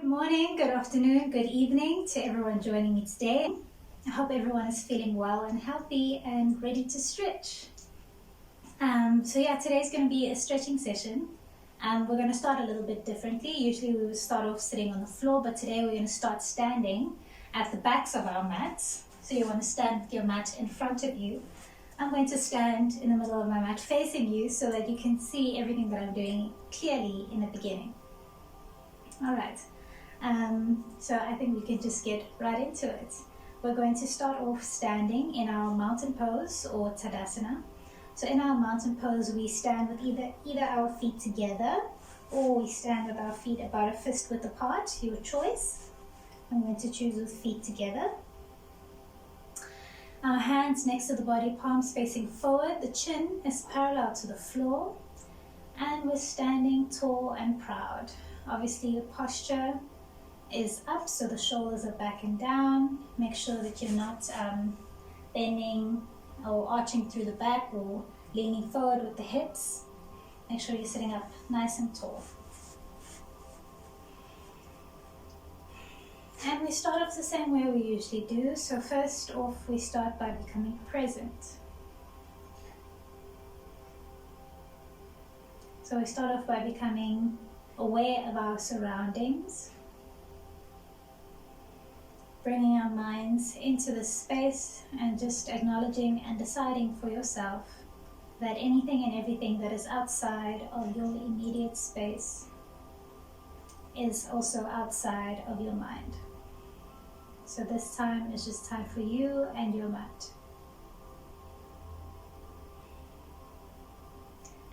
Good morning, good afternoon, good evening to everyone joining me today. I hope everyone is feeling well and healthy and ready to stretch. Today's going to be a stretching session. We're going to start a little bit differently. Usually we would start off sitting on the floor, but today we're going to start standing at the backs of our mats. So you want to stand with your mat in front of you. I'm going to stand in the middle of my mat facing you so that you can see everything that I'm doing clearly in the beginning. All right. So I think we can just get right into it. We're going to start off standing in our mountain pose or Tadasana. So in our mountain pose, we stand with either our feet together or we stand with our feet about a fist width apart, your choice. I'm going to choose with feet together. Our hands next to the body, palms facing forward, the chin is parallel to the floor, and we're standing tall and proud. Obviously the posture is up, so the shoulders are back and down. Make sure that you're not bending or arching through the back or leaning forward with the hips. Make sure you're sitting up nice and tall. And we start off the same way we usually do. So first off, we start by becoming present. So we start off by becoming aware of our surroundings. Bringing our minds into the space and just acknowledging and deciding for yourself that anything and everything that is outside of your immediate space is also outside of your mind. So this time is just time for you and your mat.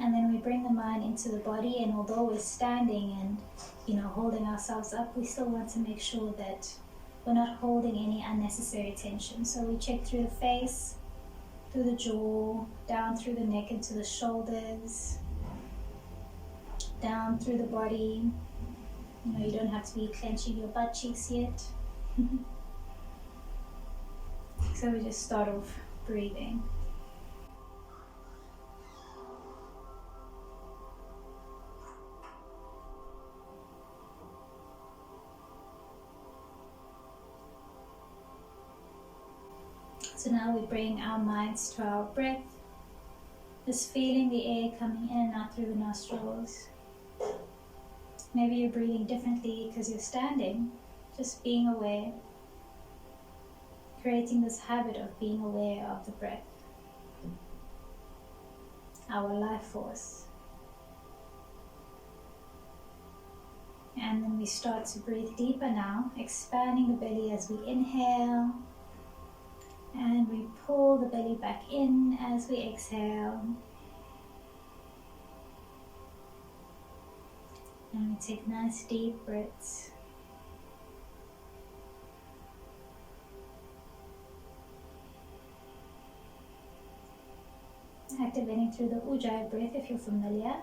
And then we bring the mind into the body, and although we're standing and holding ourselves up, we still want to make sure that we're not holding any unnecessary tension. So we check through the face, through the jaw, down through the neck into the shoulders, down through the body. You don't have to be clenching your butt cheeks yet. So we just start off breathing. So now we bring our minds to our breath, just feeling the air coming in and out through the nostrils. Maybe you're breathing differently because you're standing, just being aware, creating this habit of being aware of the breath, our life force. And then we start to breathe deeper now, expanding the belly as we inhale. And we pull the belly back in as we exhale. And we take nice deep breaths. Activating through the Ujjayi breath if you're familiar.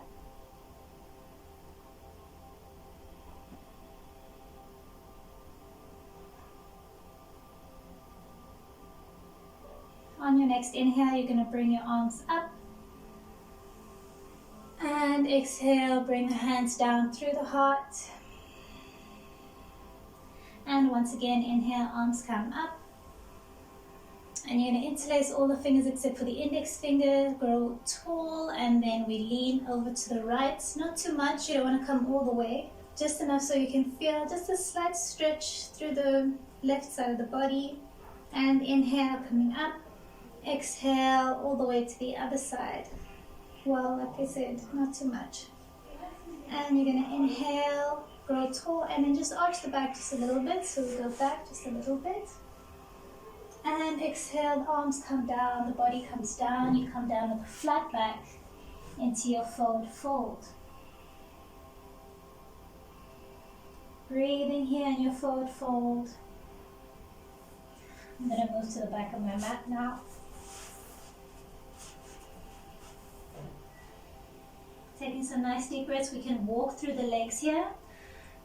On your next inhale, you're going to bring your arms up. And exhale, bring the hands down through the heart. And once again, inhale, arms come up. And you're going to interlace all the fingers except for the index finger, grow tall, and then we lean over to the right. Not too much, you don't want to come all the way. Just enough so you can feel just a slight stretch through the left side of the body. And inhale, coming up. Exhale all the way to the other side. Well, like I said, not too much. And you're going to inhale, grow tall, and then just arch the back just a little bit. So we go back just a little bit. And exhale, the arms come down, the body comes down. You come down with a flat back into your forward fold. Breathing here in your forward fold. I'm going to move to the back of my mat now. Taking some nice deep breaths. We can walk through the legs here.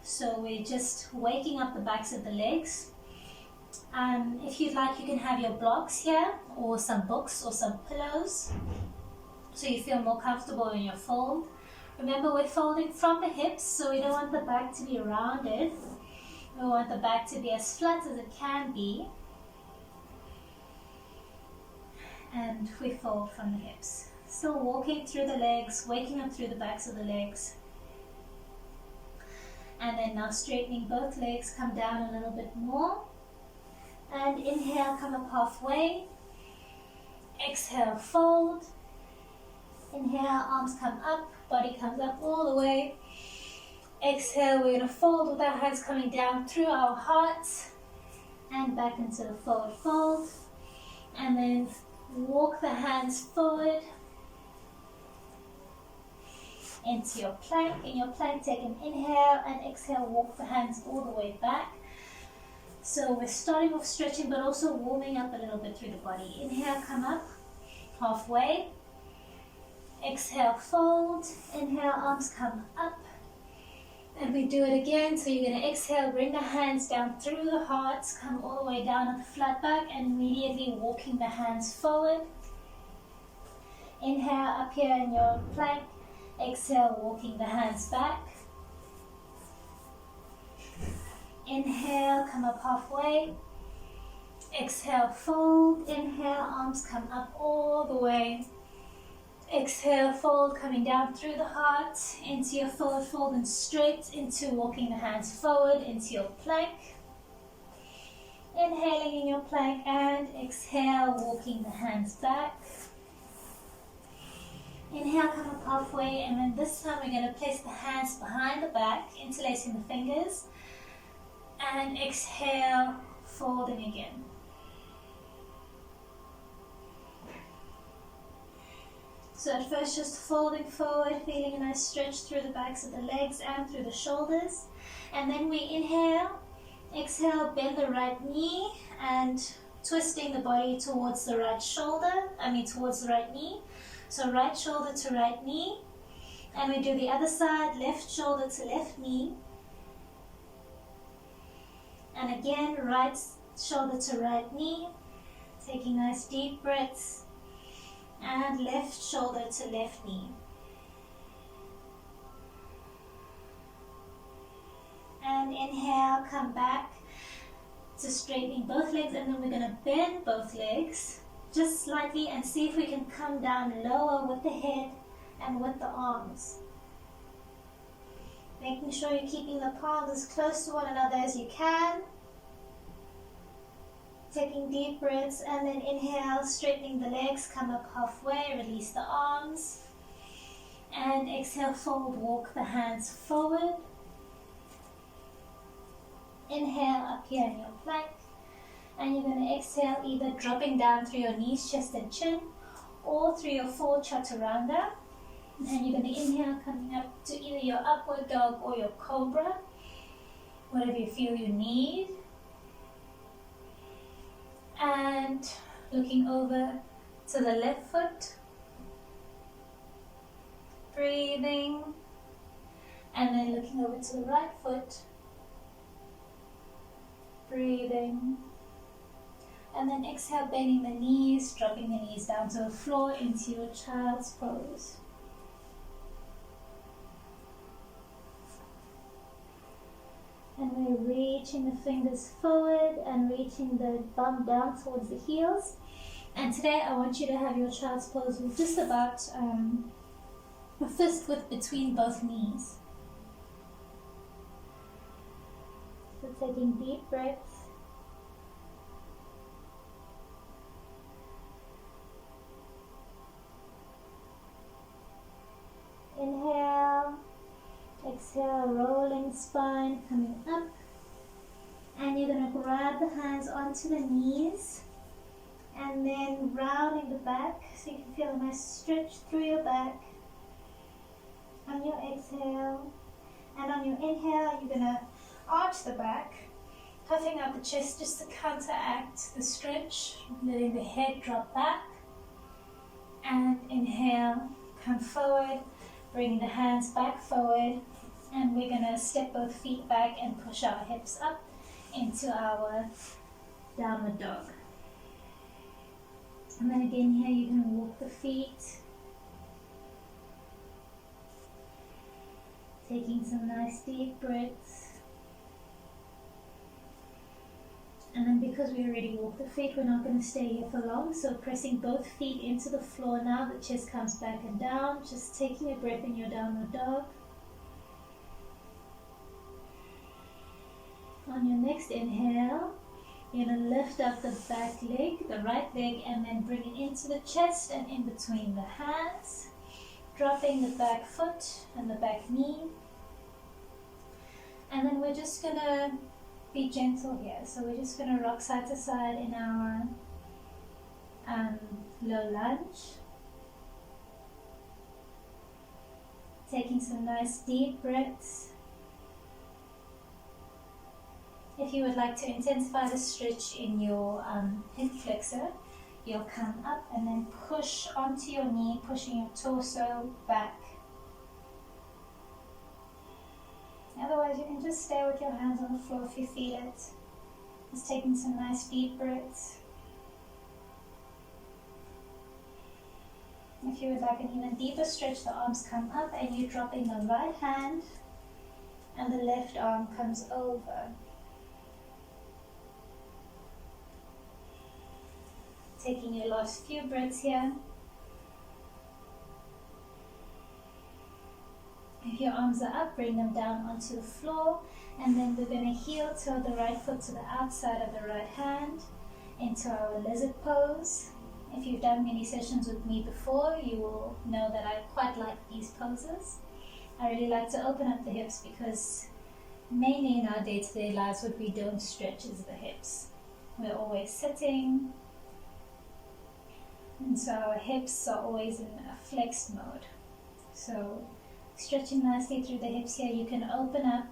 So we're just waking up the backs of the legs. If you'd like, you can have your blocks here or some books or some pillows so you feel more comfortable in your fold. Remember, we're folding from the hips, so we don't want the back to be rounded. We want the back to be as flat as it can be. And we fold from the hips. Still walking through the legs, waking up through the backs of the legs. And then now straightening both legs, come down a little bit more. And inhale, come up halfway. Exhale, fold. Inhale, arms come up, body comes up all the way. Exhale, we're going to fold with our hands coming down through our hearts and back into the forward fold. And then walk the hands forward into your plank. In your plank, take an inhale and exhale, walk the hands all the way back. So we're starting off stretching but also warming up a little bit through the body. Inhale, come up halfway. Exhale, fold. Inhale, arms come up. And we do it again. So you're going to exhale, bring the hands down through the hearts, come all the way down at the flat back, and immediately walking the hands forward. Inhale, up here in your plank. Exhale, walking the hands back. Inhale, come up halfway. Exhale, fold. Inhale, arms come up all the way. Exhale, fold, coming down through the heart into your forward fold and straight into walking the hands forward into your plank. Inhaling in your plank and exhale, walking the hands back. Inhale, come up halfway, and then this time we're going to place the hands behind the back, interlacing the fingers. And exhale, folding again. So at first just folding forward, feeling a nice stretch through the backs of the legs and through the shoulders. And then we inhale, exhale, bend the right knee and twisting the body towards the right shoulder, towards the right knee. So right shoulder to right knee. And we do the other side, left shoulder to left knee. And again, right shoulder to right knee. Taking nice deep breaths. And left shoulder to left knee. And inhale, come back to straightening both legs, and then we're going to bend both legs just slightly and see if we can come down lower with the head and with the arms. Making sure you're keeping the palms as close to one another as you can. Taking deep breaths and then inhale, straightening the legs, come up halfway, release the arms. And exhale, fold, walk the hands forward. Inhale, up here in your plank. And you're going to exhale, either dropping down through your knees, chest and chin, or through your full chaturanga. And you're going to inhale, coming up to either your upward dog or your cobra, whatever you feel you need. And looking over to the left foot, breathing, and then looking over to the right foot, breathing, and then exhale, bending the knees, dropping the knees down to the floor into your child's pose. And we're reaching the fingers forward and reaching the bum down towards the heels. And today I want you to have your child's pose with just about a fist width between both knees. So taking deep breaths. Inhale. Exhale, rolling spine, coming up. And you're going to grab the hands onto the knees. And then rounding the back so you can feel a nice stretch through your back. On your exhale. And on your inhale, you're going to arch the back. Puffing out the chest just to counteract the stretch. Letting the head drop back. And inhale, come forward. Bringing the hands back forward, and we're going to step both feet back and push our hips up into our downward dog. And then again here you can walk the feet, taking some nice deep breaths. because we already walked the feet, we're not going to stay here for long. So pressing both feet into the floor now, the chest comes back and down. Just taking a breath in your downward dog. On your next inhale, you're going to lift up the back leg, the right leg, and then bring it into the chest and in between the hands. Dropping the back foot and the back knee. And then we're just going to be gentle here. So we're just going to rock side to side in our low lunge. Taking some nice deep breaths. If you would like to intensify the stretch in your hip flexor, you'll come up and then push onto your knee, pushing your torso back. Otherwise, you can just stay with your hands on the floor if you feel it. Just taking some nice deep breaths. If you would like an even deeper stretch, the arms come up and you're dropping the right hand and the left arm comes over. Taking your last few breaths here. If your arms are up, bring them down onto the floor, and then we're going to heel toe the right foot to the outside of the right hand into our lizard pose. If you've done many sessions with me before, you will know that I quite like these poses. I really like to open up the hips because mainly in our day-to-day lives what we don't stretch is the hips. We're always sitting, and so our hips are always in a flexed mode. So stretching nicely through the hips here, you can open up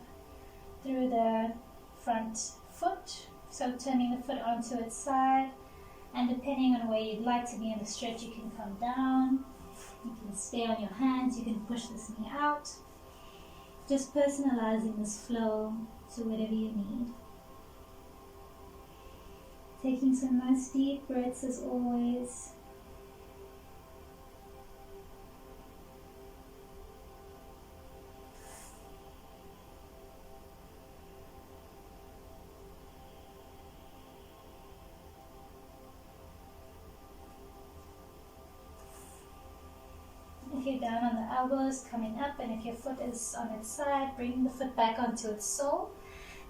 through the front foot, so turning the foot onto its side, and depending on where you'd like to be in the stretch, you can come down, you can stay on your hands, you can push this knee out, just personalizing this flow to whatever you need. Taking some nice deep breaths as always. If you're down on the elbows, coming up, and if your foot is on its side, bringing the foot back onto its sole.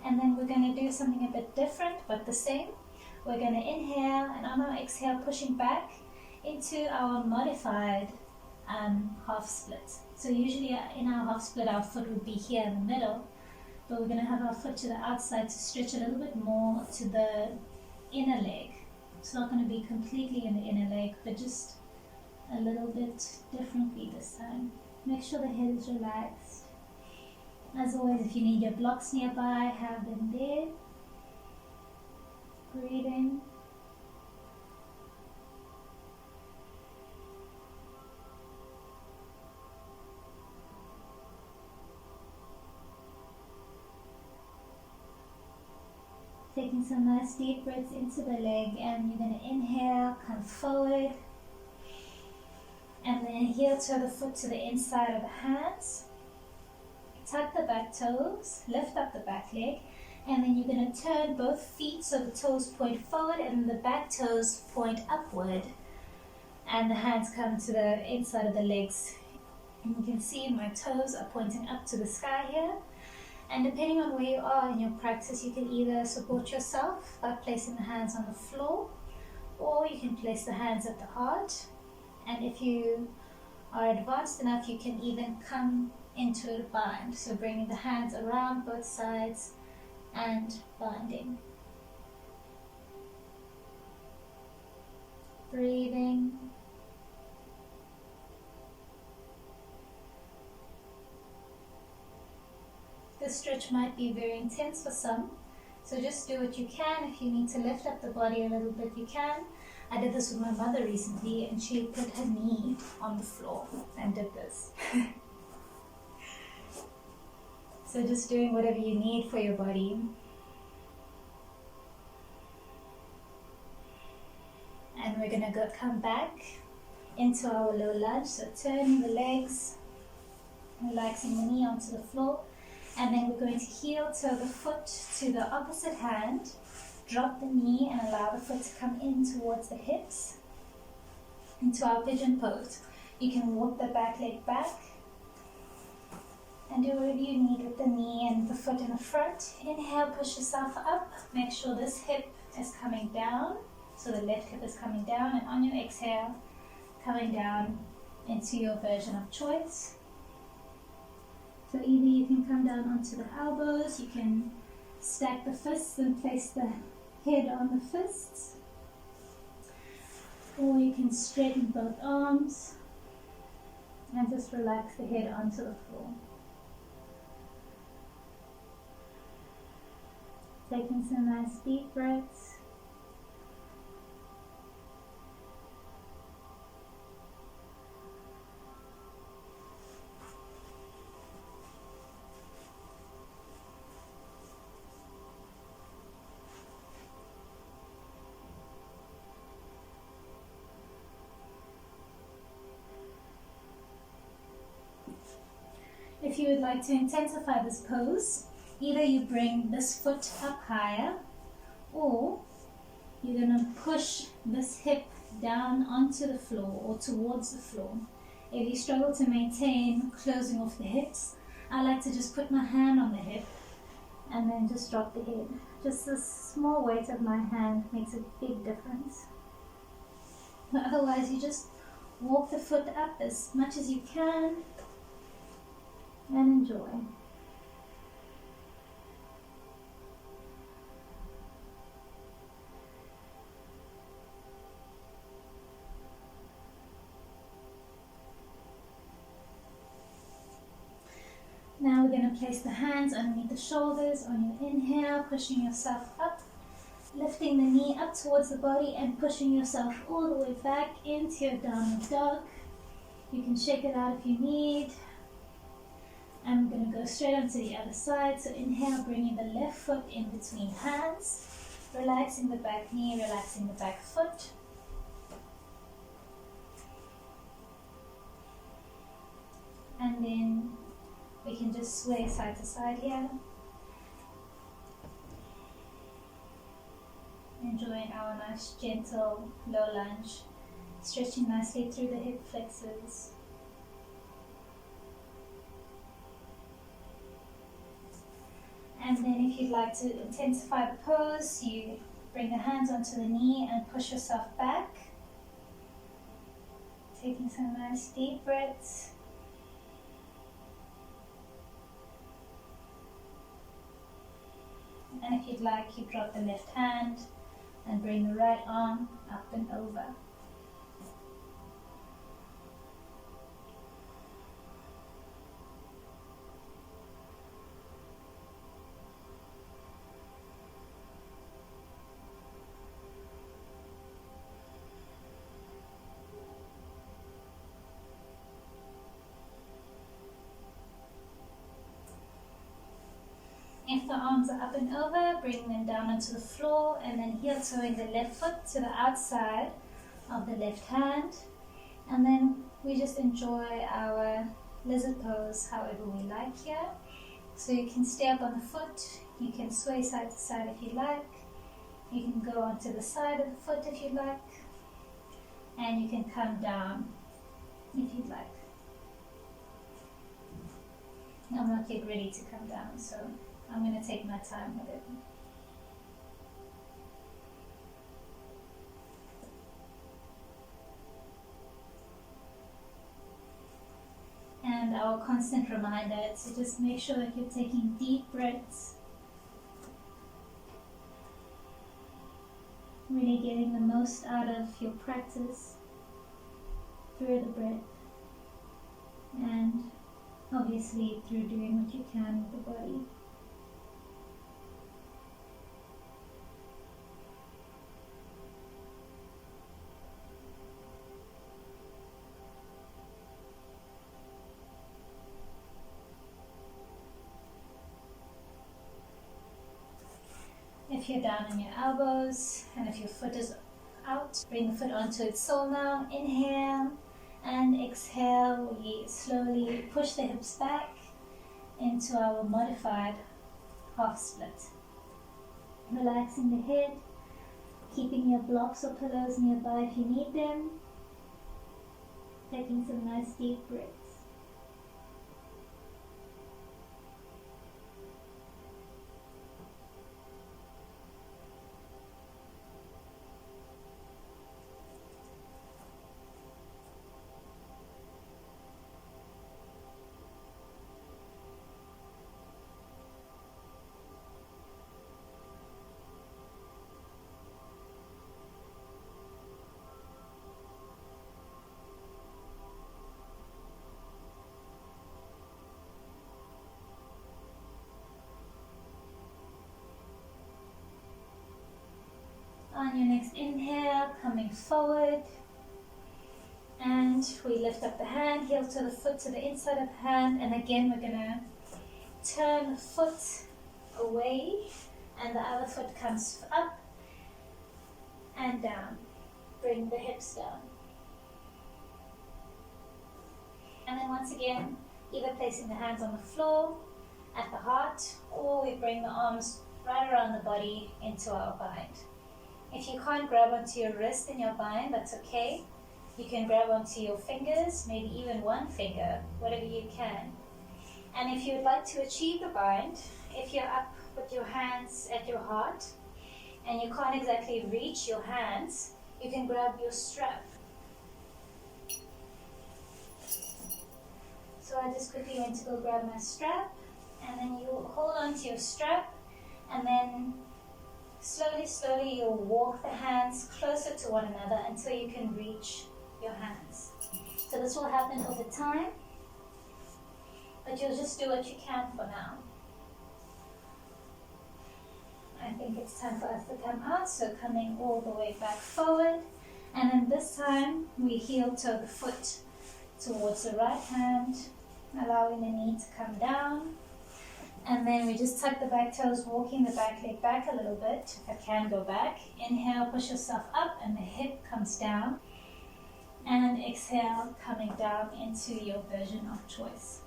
And then we're going to do something a bit different, but the same. We're going to inhale, and on our exhale, pushing back into our modified half split. So usually in our half split, our foot would be here in the middle, but we're going to have our foot to the outside to stretch a little bit more to the inner leg. It's not going to be completely in the inner leg, but just a little bit differently this time. Make sure the head is relaxed. As always, if you need your blocks nearby, have them there. Breathing. Taking some nice deep breaths into the leg, and you're going to inhale, come forward. And then heel toe the foot to the inside of the hands. Tuck the back toes, lift up the back leg, and then you're going to turn both feet so the toes point forward and the back toes point upward. And the hands come to the inside of the legs. And you can see my toes are pointing up to the sky here. And depending on where you are in your practice, you can either support yourself by placing the hands on the floor, or you can place the hands at the heart. And if you are advanced enough, you can even come into a bind. So bringing the hands around both sides and binding. Breathing. This stretch might be very intense for some, so just do what you can. If you need to lift up the body a little bit, you can. I did this with my mother recently, and she put her knee on the floor and did this. So just doing whatever you need for your body. And we're going to come back into our low lunge. So turning the legs, relaxing the knee onto the floor. And then we're going to heel toe the foot to the opposite hand, drop the knee and allow the foot to come in towards the hips, into our pigeon pose. You can walk the back leg back and do whatever you need with the knee and the foot in the front. Inhale, push yourself up. Make sure this hip is coming down. So the left hip is coming down, and on your exhale, coming down into your version of choice. So either you can come down onto the elbows, you can stack the fists and place the head on the fists, or you can straighten both arms and just relax the head onto the floor. Taking some nice deep breaths. If you would like to intensify this pose, either you bring this foot up higher, or you're going to push this hip down onto the floor or towards the floor. If you struggle to maintain closing off the hips, I like to just put my hand on the hip and then just drop the head. Just the small weight of my hand makes a big difference. But otherwise, you just walk the foot up as much as you can and enjoy. Now we're going to place the hands underneath the shoulders on your inhale, pushing yourself up, lifting the knee up towards the body and pushing yourself all the way back into your downward dog. You can shake it out if you need. I'm going to go straight onto the other side. So inhale, bringing the left foot in between hands, relaxing the back knee, relaxing the back foot. And then we can just sway side to side here. Enjoying our nice gentle low lunge, stretching nicely through the hip flexors. And then if you'd like to intensify the pose, you bring the hands onto the knee and push yourself back. Taking some nice deep breaths. And if you'd like, you drop the left hand and bring the right arm up and over. If the arms are up and over, bring them down onto the floor and then heel toeing the left foot to the outside of the left hand. And then we just enjoy our lizard pose however we like here. So you can stay up on the foot, you can sway side to side if you like, you can go onto the side of the foot if you like, and you can come down if you'd like. I'm not yet ready to come down, so I'm going to take my time with it. And our constant reminder to just make sure that you're taking deep breaths, really getting the most out of your practice through the breath, and obviously through doing what you can with the body. If you're down on your elbows and if your foot is out, bring the foot onto its sole now. Inhale and exhale. We slowly push the hips back into our modified half split. Relaxing the head, keeping your blocks or pillows nearby if you need them. Taking some nice deep breaths. On your next inhale, coming forward, and we lift up the hand, heel to the foot, to the inside of the hand, and again we're going to turn the foot away and the other foot comes up and down. Bring the hips down. And then once again, either placing the hands on the floor at the heart, or we bring the arms right around the body into our bind. If you can't grab onto your wrist in your bind, that's okay. You can grab onto your fingers, maybe even one finger, whatever you can. And if you would like to achieve the bind, if you're up with your hands at your heart and you can't exactly reach your hands, you can grab your strap. So I just quickly went to go grab my strap, and then you hold on to your strap, and then slowly you'll walk the hands closer to one another until you can reach your hands. So this will happen over time, but you'll just do what you can for now. I think it's time for us to come out, so coming all the way back forward, and then this time we heel toe the foot towards the right hand, allowing the knee to come down. And then we just tuck the back toes, walking the back leg back a little bit, if I can go back. Inhale, push yourself up and the hip comes down. And exhale, coming down into your version of choice.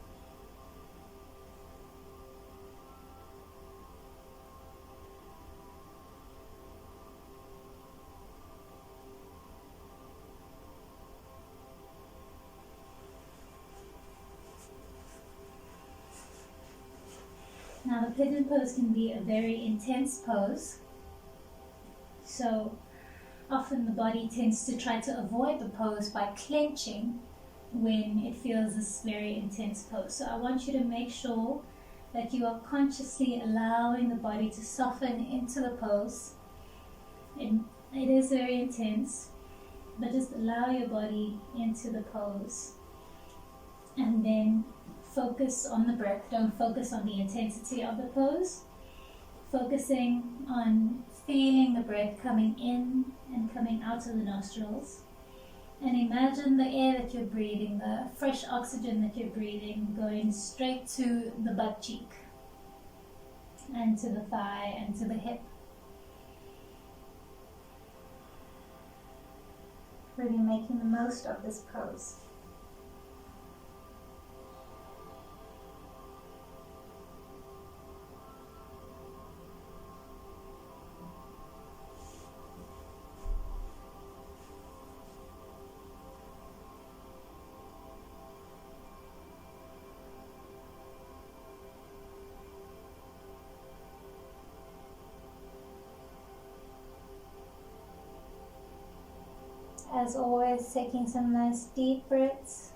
Now the pigeon pose can be a very intense pose, so often the body tends to try to avoid the pose by clenching when it feels this very intense pose. So I want you to make sure that you are consciously allowing the body to soften into the pose. It is very intense, but just allow your body into the pose, and then focus on the breath. Don't focus on the intensity of the pose. Focusing on feeling the breath coming in and coming out of the nostrils. And imagine the air that you're breathing, the fresh oxygen that you're breathing, going straight to the butt cheek, and to the thigh, and to the hip. Really making the most of this pose. As always, taking some nice deep breaths.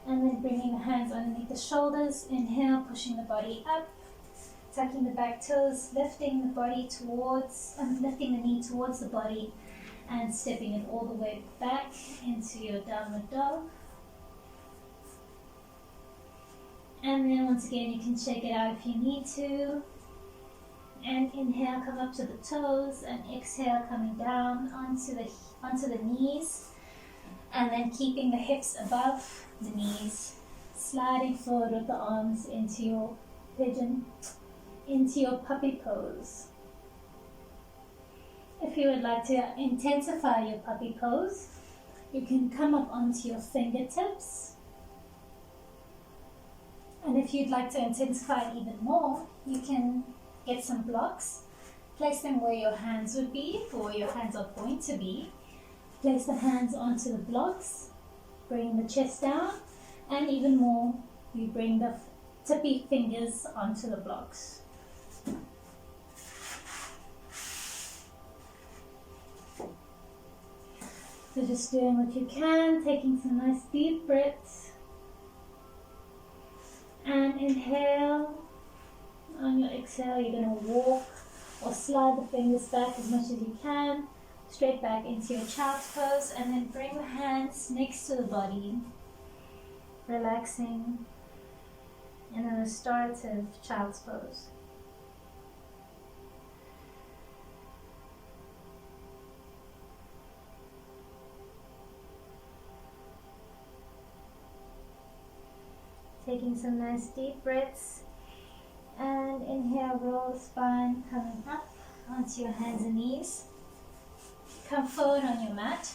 And then bringing the hands underneath the shoulders. Inhale, pushing the body up, tucking the back toes, lifting the body towards, lifting the knee towards the body, and stepping it all the way back into your downward dog. And then once again, you can shake it out if you need to. And inhale, come up to the toes, and exhale, coming down onto the knees, and then keeping the hips above the knees, sliding forward with the arms into your pigeon, into your puppy pose. If you would like to intensify your puppy pose, you can come up onto your fingertips. And if you'd like to intensify it even more, you can get some blocks, place them where your hands would be, or where your hands are going to be. Place the hands onto the blocks, bring the chest down, and even more, you bring the tippy fingers onto the blocks. So just doing what you can, taking some nice deep breaths. And inhale. On your exhale, you're going to walk or slide the fingers back as much as you can, straight back into your child's pose, and then bring the hands next to the body, relaxing in a restorative child's pose. Taking some nice deep breaths. And inhale, roll the spine, coming up onto your hands and knees. Come forward on your mat.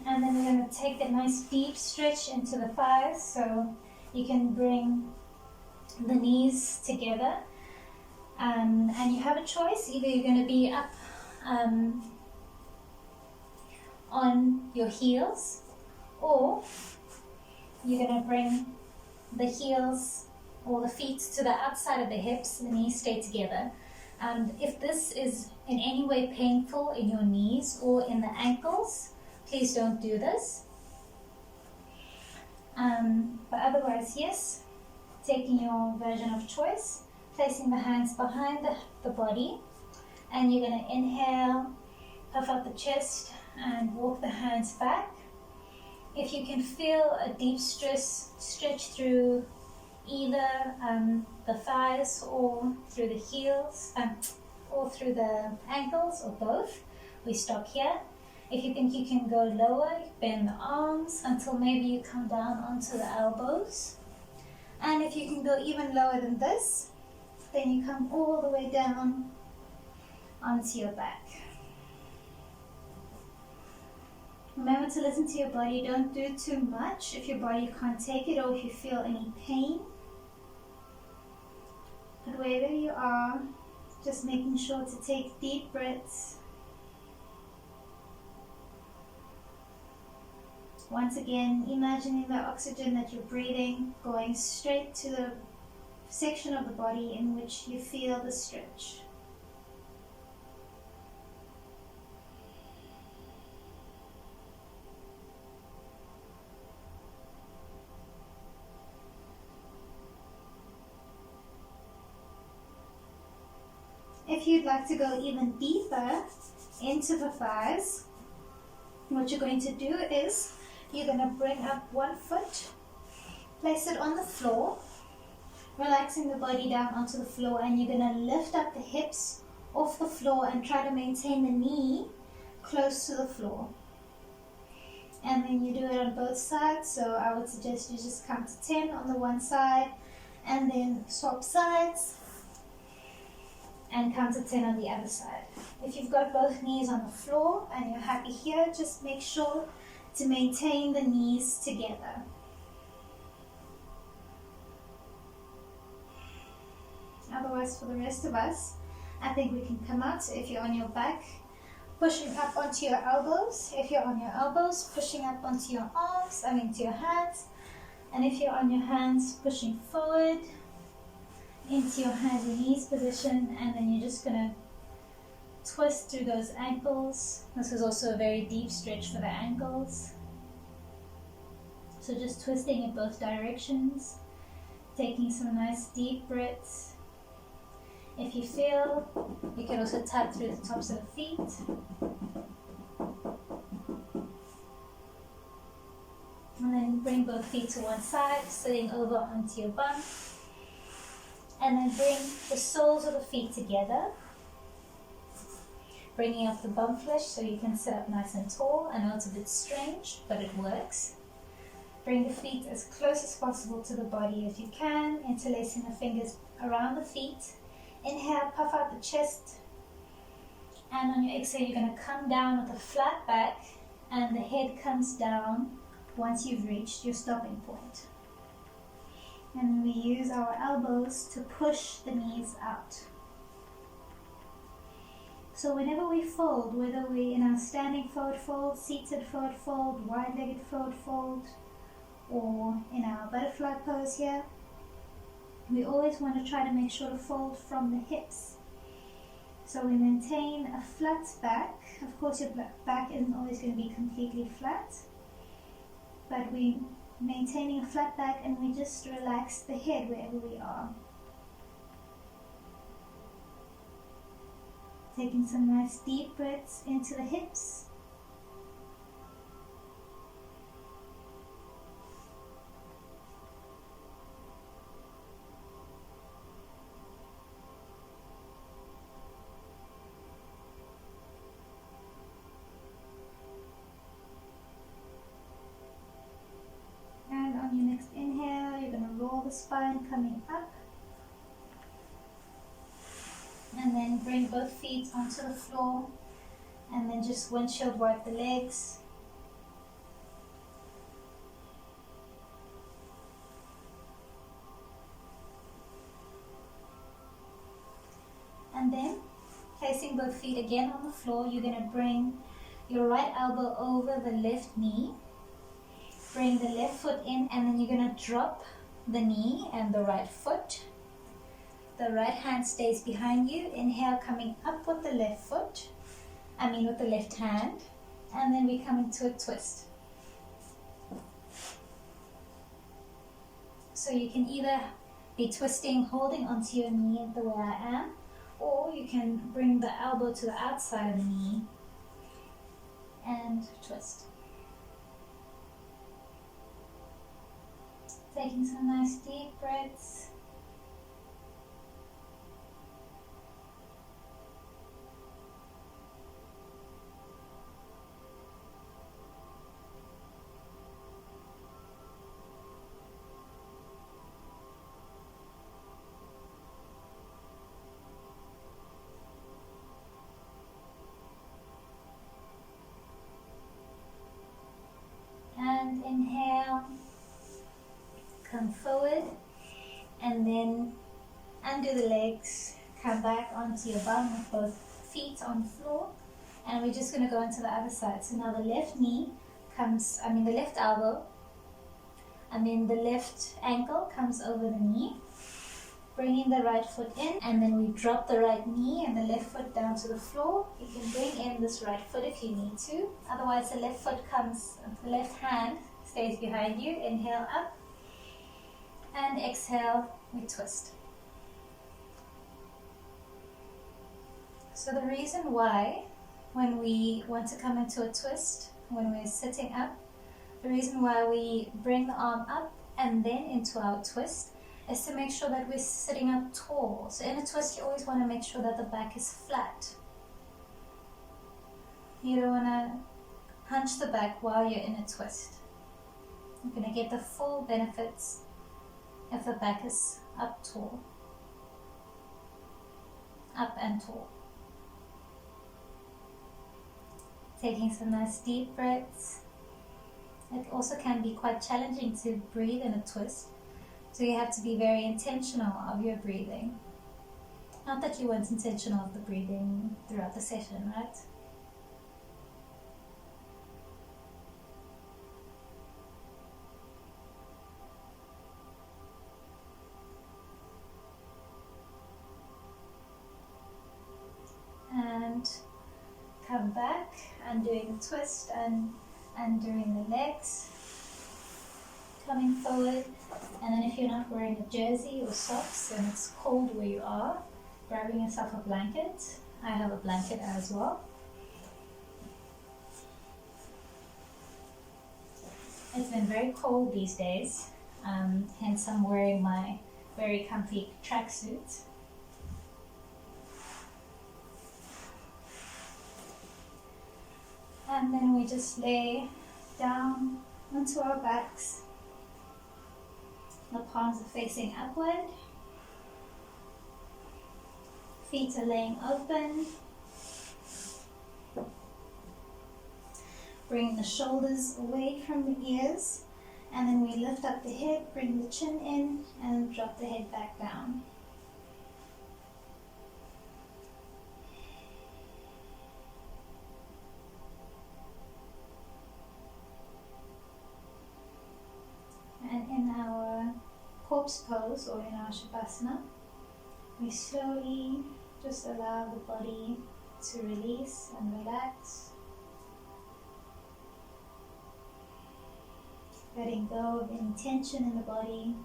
And then we're going to take that nice deep stretch into the thighs. So you can bring the knees together. And you have a choice. Either you're going to be up on your heels, or you're going to bring the heels or the feet to the outside of the hips, the knees stay together. If this is in any way painful in your knees or in the ankles, please don't do this. But otherwise, yes, taking your version of choice, placing the hands behind the body, and you're going to inhale, puff out the chest, and walk the hands back. If you can feel a deep stretch through either the thighs or through the heels or through the ankles or both, we stop here. If you think you can go lower, bend the arms until maybe you come down onto the elbows. And if you can go even lower than this, then you come all the way down onto your back. Remember to listen to your body. Don't do too much if your body can't take it or if you feel any pain. But wherever you are, just making sure to take deep breaths. Once again, imagining the oxygen that you're breathing going straight to the section of the body in which you feel the stretch. If you'd like to go even deeper into the thighs, what you're going to do is you're going to bring up one foot, place it on the floor, relaxing the body down onto the floor, and you're going to lift up the hips off the floor and try to maintain the knee close to the floor. And then you do it on both sides, so I would suggest you just count to 10 on the one side and then swap sides and count to 10 on the other side. If you've got both knees on the floor and you're happy here, just make sure to maintain the knees together. Otherwise, for the rest of us, I think we can come out. So if you're on your back, pushing up onto your elbows. If you're on your elbows, pushing up onto your arms, to your hands. And if you're on your hands, pushing forward into your hands and knees position, and then you're just going to twist through those ankles. This is also a very deep stretch for the ankles. So just twisting in both directions, taking some nice deep breaths. If you feel, you can also tap through the tops of the feet. And then bring both feet to one side, sitting over onto your bum. And then bring the soles of the feet together, bringing up the bum flesh so you can sit up nice and tall. I know it's a bit strange, but it works. Bring the feet as close as possible to the body as you can, interlacing the fingers around the feet. Inhale, puff out the chest. And on your exhale, you're going to come down with a flat back, and the head comes down once you've reached your stopping point. And we use our elbows to push the knees out. So whenever we fold, whether we're in our standing forward fold, seated forward fold, wide-legged forward fold, or in our butterfly pose here, we always want to try to make sure to fold from the hips. So we maintain a flat back. Of course, your back isn't always going to be completely flat, but we're maintaining a flat back, and we just relax the head wherever we are. Taking some nice deep breaths into the hips. And on your next inhale, you're going to roll the spine coming up. And then bring both feet onto the floor, and then just windshield wipe the legs. And then, placing both feet again on the floor, you're going to bring your right elbow over the left knee. Bring the left foot in, and then you're going to drop the knee and the right foot. The right hand stays behind you. Inhale, coming up with the left foot. With the left hand. And then we come into a twist. So you can either be twisting, holding onto your knee the way I am, or you can bring the elbow to the outside of the knee and twist. Taking some nice deep breaths. And inhale, come forward, and then undo the legs, come back onto your bum with both feet on the floor, and we're just going to go into the other side. So now the left knee comes, the left elbow, and then the left ankle comes over the knee, bringing the right foot in, and then we drop the right knee and the left foot down to the floor. You can bring in this right foot if you need to. Otherwise, the left foot comes, the left hand stays behind you. Inhale up, and exhale, we twist. So the reason why, when we want to come into a twist, when we're sitting up, the reason why we bring the arm up and then into our twist is to make sure that we're sitting up tall. So in a twist, you always want to make sure that the back is flat. You don't want to hunch the back while you're in a twist. You're going to get the full benefits if the back is up tall. Up and tall. Taking some nice deep breaths. It also can be quite challenging to breathe in a twist. So you have to be very intentional of your breathing. Not that you weren't intentional of the breathing throughout the session, right? And come back, undoing the twist and undoing the legs. Coming forward, and then if you're not wearing a jersey or socks and it's cold where you are, grabbing yourself a blanket. I have a blanket as well. It's been very cold these days, hence I'm wearing my very comfy tracksuit. And then we just lay down onto our backs. The palms are facing upward. Feet are laying open. Bring the shoulders away from the ears. And then we lift up the head, bring the chin in, and drop the head back down. And in our corpse pose, or in our Shavasana, we slowly just allow the body to release and relax. Letting go of any tension in the body.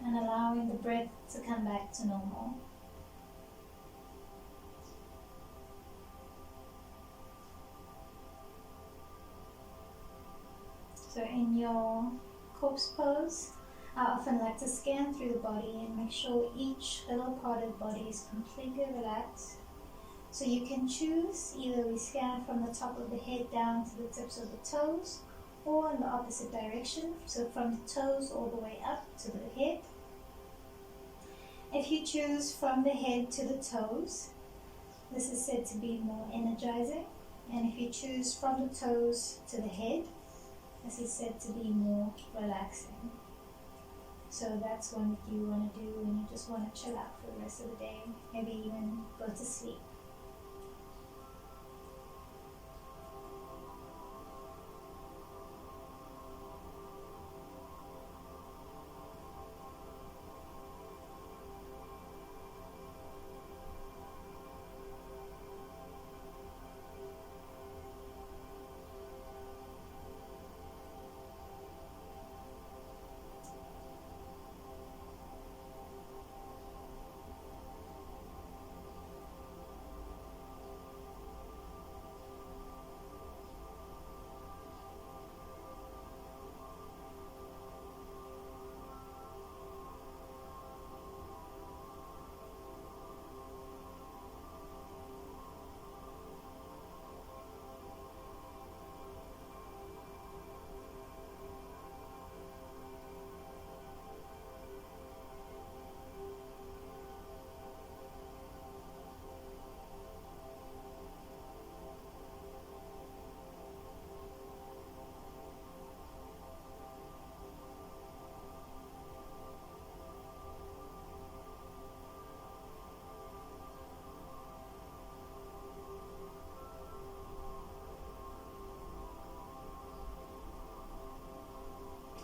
And allowing the breath to come back to normal. So in your corpse pose, I often like to scan through the body and make sure each little part of the body is completely relaxed. So you can choose, either we scan from the top of the head down to the tips of the toes, or in the opposite direction, so from the toes all the way up to the head. If you choose from the head to the toes, this is said to be more energizing. And if you choose from the toes to the head, this is said to be more relaxing. So that's one that you want to do when you just want to chill out for the rest of the day, maybe even go to sleep.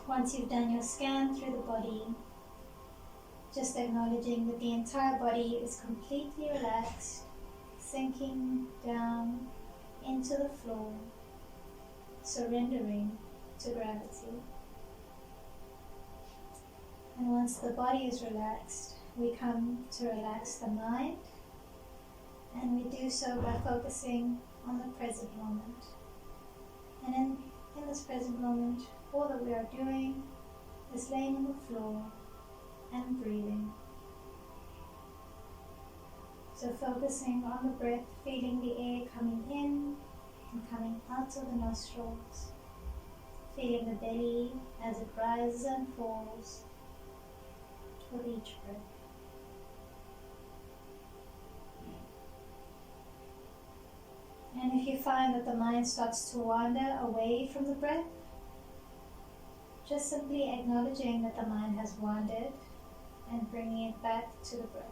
Once you've done your scan through the body, just acknowledging that the entire body is completely relaxed, sinking down into the floor, surrendering to gravity. And once the body is relaxed, we come to relax the mind, and we do so by focusing on the present moment. And in this present moment, all that we are doing is laying on the floor and breathing. So focusing on the breath, feeling the air coming in and coming out of the nostrils, feeling the belly as it rises and falls with each breath. And if you find that the mind starts to wander away from the breath, just simply acknowledging that the mind has wandered and bringing it back to the breath.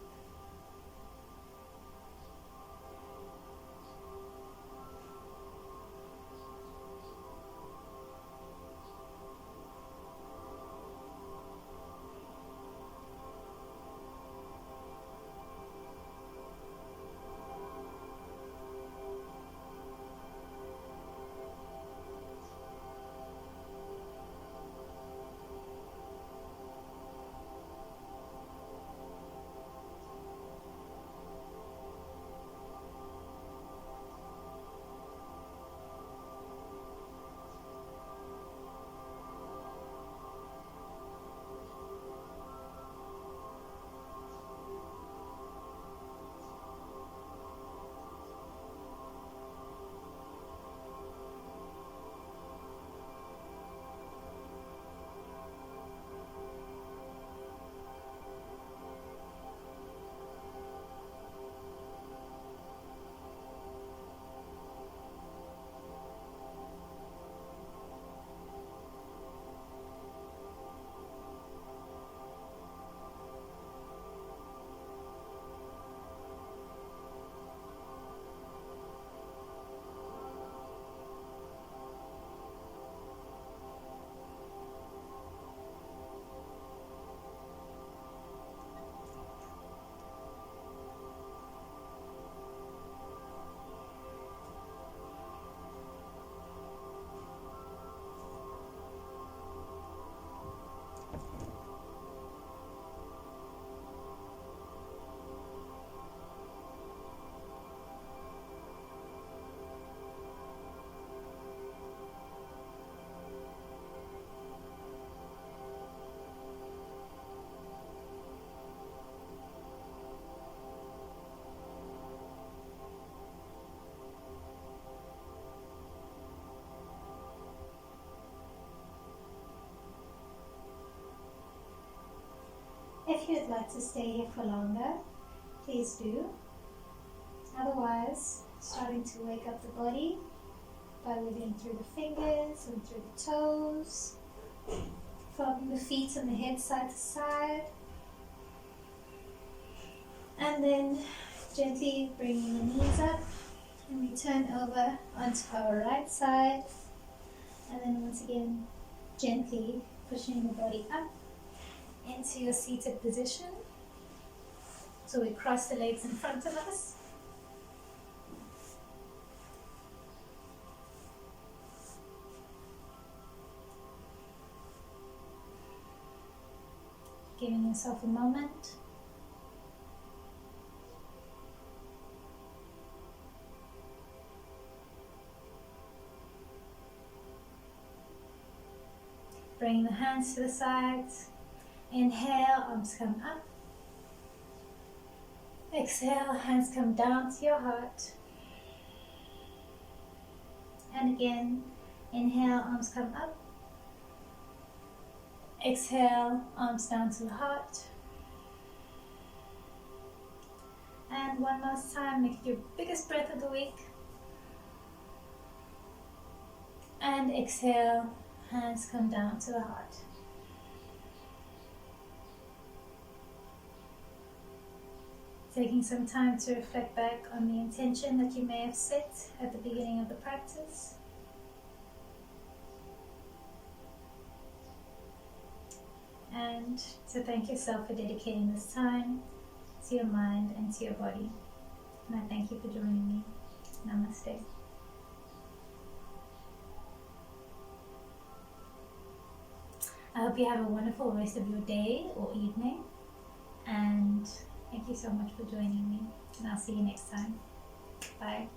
like to stay here for longer, please do. Otherwise, starting to wake up the body by wiggling through the fingers and through the toes, folding the feet and the head side to side, and then gently bringing the knees up, and we turn over onto our right side, and then once again gently pushing the body up into your seated position. So we cross the legs in front of us. Giving yourself a moment. Bringing the hands to the sides. Inhale, arms come up. Exhale, hands come down to your heart. And again, inhale, arms come up. Exhale, arms down to the heart. And one last time, make it your biggest breath of the week. And exhale, hands come down to the heart. Taking some time to reflect back on the intention that you may have set at the beginning of the practice. And to thank yourself for dedicating this time to your mind and to your body. And I thank you for joining me. Namaste. I hope you have a wonderful rest of your day or evening. And thank you so much for joining me. And I'll see you next time. Bye.